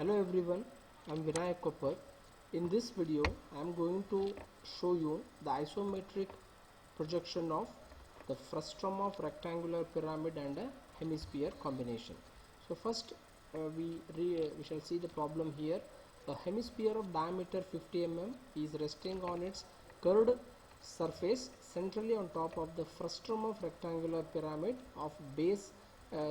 Hello everyone, I am Vinayak Koppar. In this video, I am going to show you the isometric projection of the frustum of rectangular pyramid and a hemisphere combination. So first we shall see the problem here. A hemisphere of diameter 50 mm is resting on its curved surface centrally on top of the frustum of rectangular pyramid of base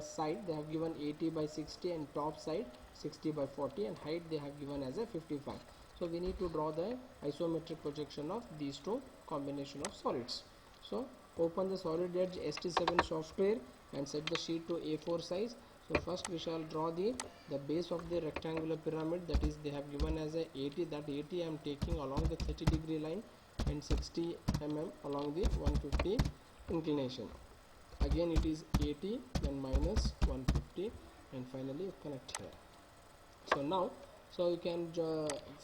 side they have given 80 by 60 and top side 60 by 40 and height they have given as a 55. So we need to draw the isometric projection of these two combination of solids. So open the solid edge ST7 software and set the sheet to A4 size. So first we shall draw the base of the rectangular pyramid, that is they have given as a 80, that 80 I am taking along the 30-degree line and 60 mm along the 150 inclination. Again it is 80, then minus 150, and finally you connect here. So now you can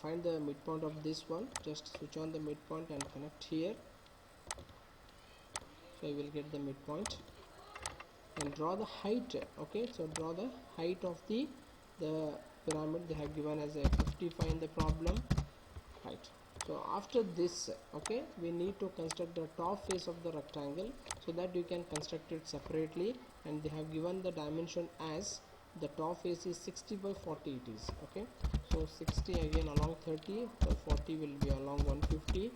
find the midpoint of this one. Just switch on the midpoint and connect here. So you will get the midpoint and draw the height. Okay, so draw the height of the pyramid. They have given as a 55 in the problem height. So after this, okay, we need to construct the top face of the rectangle so that you can construct it separately, and they have given the dimension as the top face is 60 by 40 it is. Okay, so 60 again along 30, so 40 will be along 150,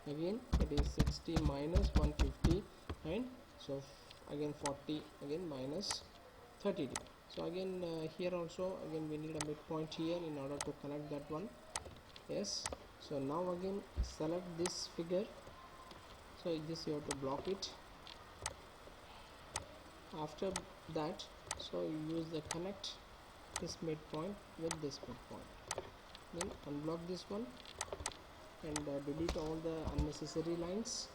again it is 60 minus 150, and so again 40 again minus 30. So again here also again we need a midpoint here in order to connect that one. Yes, so now again select this figure, so this you have to block it. After that, so you use the connect this midpoint with this midpoint, then unblock this one and delete all the unnecessary lines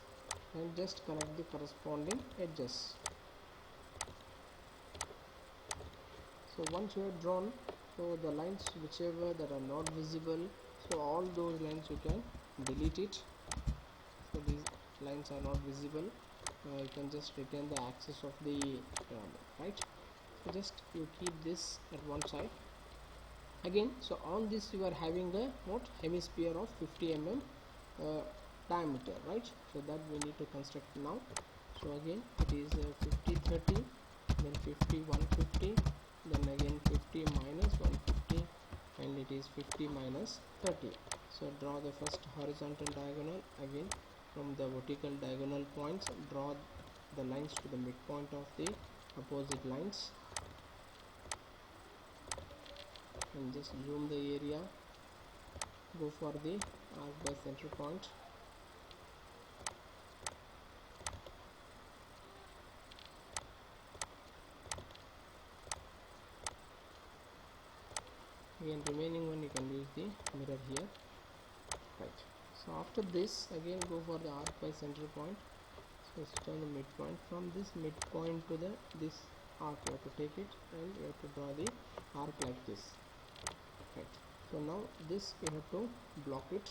and just connect the corresponding edges. So once you have drawn, so the lines whichever that are not visible, so all those lines you can delete it. So these lines are not visible, you can just retain the axis of the pyramid, right? So just you keep this at one side. Again, so on this you are having a hemisphere of 50 mm diameter, right? So that we need to construct now. So again it is 50 30, then 50 150, then again 50 minus 150, and it is 50 minus 30. So draw the first horizontal diagonal. Again from the vertical diagonal points draw the lines to the midpoint of the opposite lines, and just zoom the area, go for the arc by center point. Again remaining one you can use the mirror here, right? So after this again go for the arc by center point. So switch on the midpoint. From this midpoint to this arc you have to take it and you have to draw the arc like this, right? So now this you have to block it,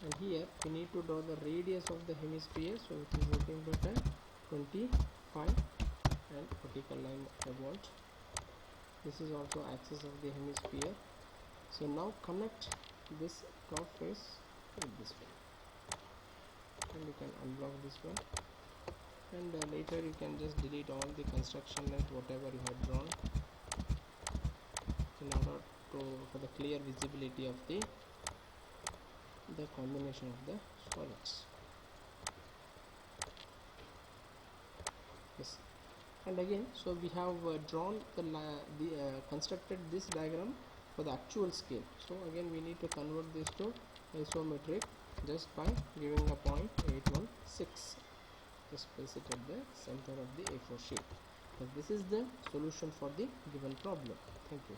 and here we need to draw the radius of the hemisphere, so it is nothing but a 25 and vertical line I want. This is also axis of the hemisphere. So now connect this top face with this one, and you can unblock this one, and later you can just delete all the construction lines whatever you have drawn in order to for the clear visibility of the combination of the solids. Yes, and again so we have drawn constructed this diagram for the actual scale. So again we need to convert this to isometric just by giving a point 816. Just place it at the center of the A4 sheet. So this is the solution for the given problem. Thank you.